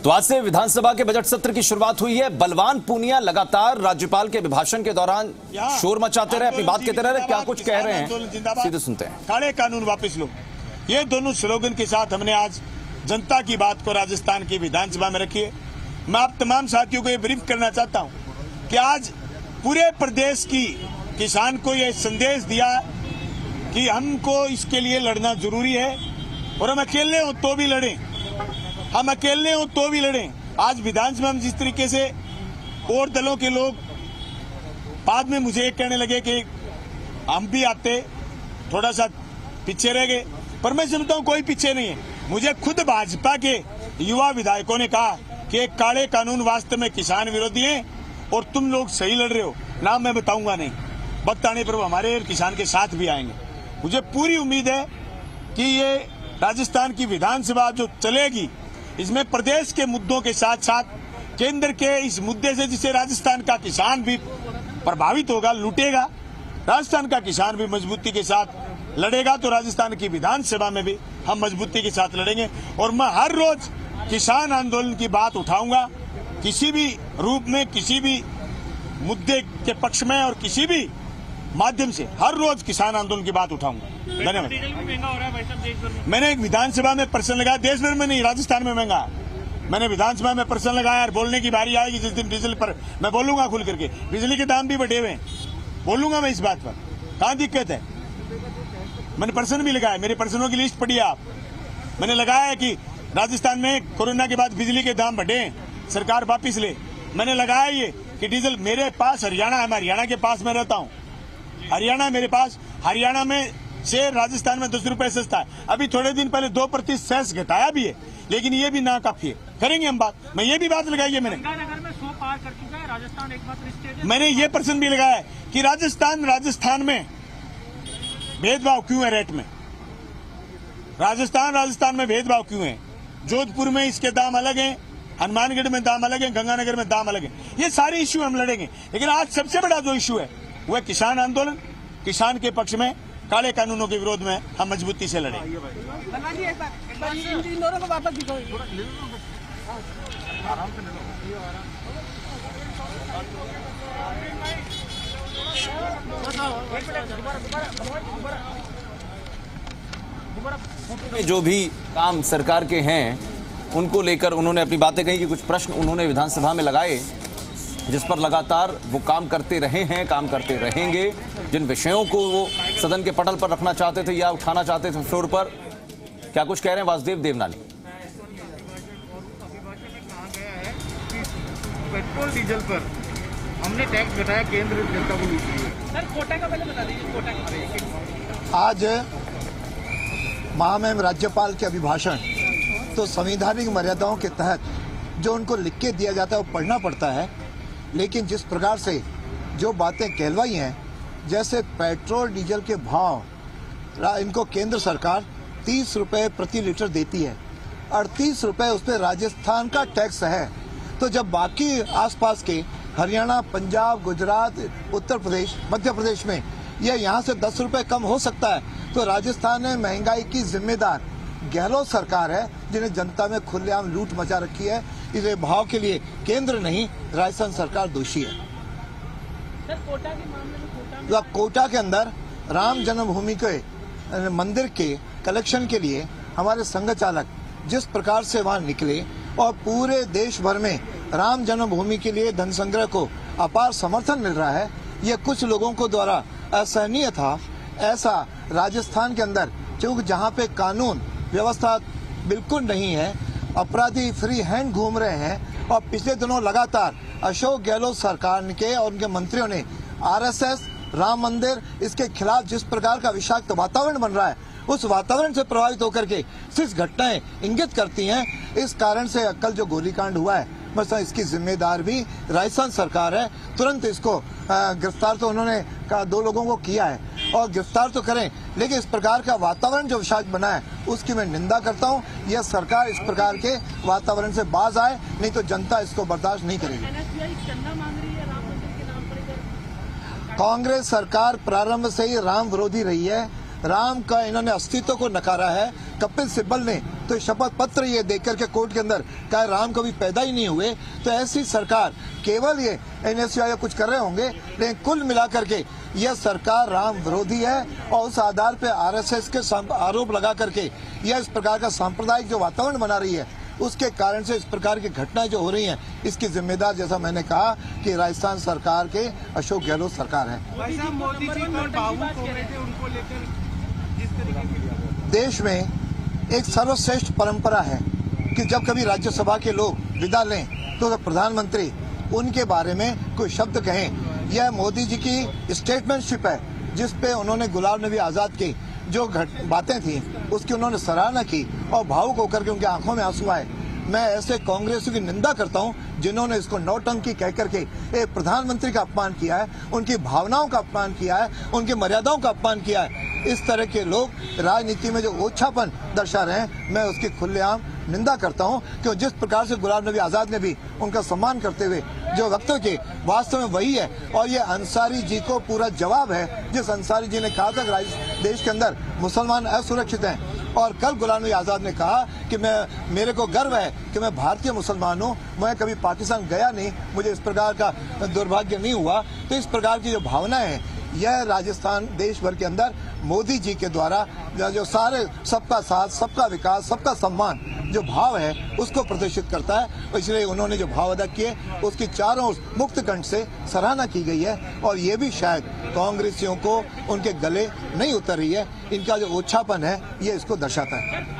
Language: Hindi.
तो आज से विधानसभा के बजट सत्र की शुरुआत हुई है। बलवान पूनिया लगातार राज्यपाल के अभिभाषण के दौरान शोर मचाते रहे, अपनी बात कहते रहे। क्या कुछ कह रहे हैं सीधे सुनते हैं। काले कानून वापस लो, ये दोनों स्लोगन के साथ हमने आज जनता की बात को राजस्थान की विधानसभा में रखी है। मैं आप तमाम साथियों को ये ब्रीफ करना चाहता हूँ कि आज पूरे प्रदेश की किसान को ये संदेश दिया कि हमको इसके लिए लड़ना जरूरी है और हम अकेले हो तो भी लड़ें, हम अकेले हो तो भी लड़ें। आज विधानसभा में जिस तरीके से और दलों के लोग बाद में मुझे कहने लगे कि हम भी आते, थोड़ा सा पीछे रह गए, पर मैं समझता हूं कोई पीछे नहीं है। मुझे खुद भाजपा के युवा विधायकों ने कहा कि एक काले कानून वास्तव में किसान विरोधी हैं और तुम लोग सही लड़ रहे हो। नाम मैं बताऊंगा नहीं, वक्त आने पर वो हमारे किसान के साथ भी आएंगे। मुझे पूरी उम्मीद है कि ये राजस्थान की विधानसभा जो चलेगी, इसमें प्रदेश के मुद्दों के साथ साथ केंद्र के इस मुद्दे से जिससे राजस्थान का किसान भी प्रभावित होगा, लूटेगा, राजस्थान का किसान भी मजबूती के साथ लड़ेगा, तो राजस्थान की विधानसभा में भी हम मजबूती के साथ लड़ेंगे। और मैं हर रोज किसान आंदोलन की बात उठाऊंगा, किसी भी रूप में, किसी भी मुद्दे के पक्ष में और किसी भी माध्यम से हर रोज किसान आंदोलन की बात उठाऊंगा। धन्यवाद। मैंने एक विधानसभा में प्रश्न लगाया, देश भर में नहीं, राजस्थान में महंगा। मैंने विधानसभा में प्रश्न लगाया और बोलने की बारी आएगी जिस दिन डीजल पर मैं बोलूंगा खुल करके। बिजली के दाम भी बढ़े हुए हैं, बोलूंगा मैं इस बात पर, कहाँ दिक्कत है। मैंने प्रश्न भी लगाया, मेरे प्रश्नों की लिस्ट पढ़िए आप। मैंने लगाया है कि राजस्थान में कोरोना के बाद बिजली के दाम बढ़े, सरकार वापिस ले। मैंने लगाया ये कि डीजल, मेरे पास हरियाणा है, मैं हरियाणा के पास में रहता हूँ, हरियाणा मेरे पास, हरियाणा में से राजस्थान में 10 रुपए सस्ता है। अभी थोड़े दिन पहले 2% सेस घटाया भी है, लेकिन ये भी ना काफी है। करेंगे हम बात, मैं ये भी बात लगाई है। मैंने गंगानगर में 100 पार कर चुका है, राजस्थान एकमात्र स्टेट है। मैंने ये प्रश्न भी लगाया है कि राजस्थान में भेदभाव क्यों है रेट में, राजस्थान में भेदभाव क्यों है। जोधपुर में इसके दाम अलग हैं, हनुमानगढ़ में दाम अलग है, गंगानगर में दाम अलग है। ये सारे इश्यू हम लड़ेंगे, लेकिन आज सबसे बड़ा जो इश्यू है वह किसान आंदोलन, किसान के पक्ष में, काले कानूनों के विरोध में हम मजबूती से लड़ेंगे। जो भी काम सरकार के हैं उनको लेकर उन्होंने अपनी बातें कही कि कुछ प्रश्न उन्होंने विधानसभा में लगाए जिस पर लगातार वो काम करते रहे हैं, काम करते रहेंगे। जिन विषयों को वो सदन के पटल पर रखना चाहते थे या उठाना चाहते थे फ्लोर पर, क्या कुछ कह रहे हैं वासुदेव देवनानी। पेट्रोल डीजल पर हमने टैक्स घटाया, केंद्र जनता को लूट रही है। सर कोटा का पहले बता दीजिए, कोटा का। आज महामहिम राज्यपाल के अभिभाषण तो संवैधानिक मर्यादाओं के तहत जो उनको लिख के दिया जाता है वो पढ़ना पड़ता है, लेकिन जिस प्रकार से जो बातें कहलवाई हैं, जैसे पेट्रोल डीजल के भाव इनको केंद्र सरकार 30 रुपए प्रति लीटर देती है, 38 रुपए उस पर राजस्थान का टैक्स है। तो जब बाकी आसपास के हरियाणा, पंजाब, गुजरात, उत्तर प्रदेश, मध्य प्रदेश में यह यहाँ से 10 रुपए कम हो सकता है, तो राजस्थान में महंगाई की जिम्मेदार गहलोत सरकार है, जिन्हें जनता में खुलेआम लूट मचा रखी है। इस भाव के लिए केंद्र नहीं, राजस्थान सरकार दोषी है। सर कोटा के मामले में कोटा के अंदर राम जन्मभूमि के मंदिर के कलेक्शन के लिए हमारे संघ चालक जिस प्रकार से वहां निकले और पूरे देश भर में राम जन्मभूमि के लिए धन संग्रह को अपार समर्थन मिल रहा है, यह कुछ लोगों को द्वारा असहनीय था। ऐसा राजस्थान के अंदर क्योंकि जहां पे कानून व्यवस्था बिल्कुल नहीं है, अपराधी फ्री हैंड घूम रहे हैं, और पिछले दिनों लगातार अशोक गहलोत सरकार के और उनके मंत्रियों ने आरएसएस, राम मंदिर, इसके खिलाफ जिस प्रकार का विषाक्त वातावरण बन रहा है, उस वातावरण से प्रभावित होकर के सिर्फ घटनाएं इंगित करती हैं। इस कारण से कल जो गोलीकांड हुआ है, बस इसकी जिम्मेदार भी राजस्थान सरकार है। तुरंत इसको गिरफ्तार तो उन्होंने 2 लोगों को किया है और गिरफ्तार तो करें, लेकिन इस प्रकार का वातावरण जो विषाक्त बना है उसकी मैं निंदा करता हूं। यह सरकार इस प्रकार के वातावरण से बाज आए, नहीं तो जनता इसको बर्दाश्त नहीं करेगी। कांग्रेस सरकार प्रारंभ से ही राम विरोधी रही है। राम का इन्होंने अस्तित्व को नकारा है। कपिल सिब्बल ने तो शपथ पत्र ये देख करके कोर्ट के अंदर कहा राम कभी पैदा ही नहीं हुए। तो ऐसी सरकार केवल ये एनएसयूआई या कुछ कर रहे होंगे, लेकिन कुल मिलाकर के यह सरकार राम विरोधी है और उस आधार पे आरएसएस के आरोप लगा करके यह इस प्रकार का सांप्रदायिक जो वातावरण बना रही है, उसके कारण से इस प्रकार की घटनाएं जो हो रही हैं, इसकी जिम्मेदार जैसा मैंने कहा कि राजस्थान सरकार के अशोक गहलोत सरकार है। मोदी जी पर भावुक हो रहे थे, उनको लेकर जिस तरीके की देश में एक सर्वश्रेष्ठ परंपरा है कि जब कभी राज्यसभा के लोग विदा लें तो प्रधानमंत्री उनके बारे में कोई शब्द कहें। यह मोदी जी की स्टेटमेंटशिप है, जिस पे उन्होंने गुलाम नबी आजाद की जो बातें थी उसकी उन्होंने सराहना की और भावुक होकर के उनकी आंखों में आंसू आए। मैं ऐसे कांग्रेसियों की निंदा करता हूं जिन्होंने इसको नौटंकी कह करके एक प्रधानमंत्री का अपमान किया है, उनकी भावनाओं का अपमान किया है, उनकी मर्यादाओं का अपमान किया है। इस तरह के लोग राजनीति में जो ओछापन दर्शा रहे हैं, मैं उसकी खुलेआम निंदा करता हूं कि जिस प्रकार से गुलाम नबी आजाद ने भी उनका सम्मान करते हुए जो वक्तव्य किए, वास्तव में वही है। और ये अंसारी जी को पूरा जवाब है, जिस अंसारी जी ने कहा था कि देश के अंदर मुसलमान असुरक्षित हैं, और कल गुलाम नबी आजाद ने कहा कि मेरे को गर्व है कि मैं भारतीय मुसलमान हूँ, मैं कभी पाकिस्तान गया नहीं, मुझे इस प्रकार का दुर्भाग्य नहीं हुआ। तो इस प्रकार की जो भावनाएं हैं, यह राजस्थान देश भर के अंदर मोदी जी के द्वारा जो सारे सबका साथ, सबका विकास, सबका सम्मान जो भाव है उसको प्रदर्शित करता है। इसलिए उन्होंने जो भाव अदा किए उसकी चारों मुक्त कंठ से सराहना की गई है। और ये भी शायद कांग्रेसियों को उनके गले नहीं उतर रही है, इनका जो ओछापन है ये इसको दर्शाता है।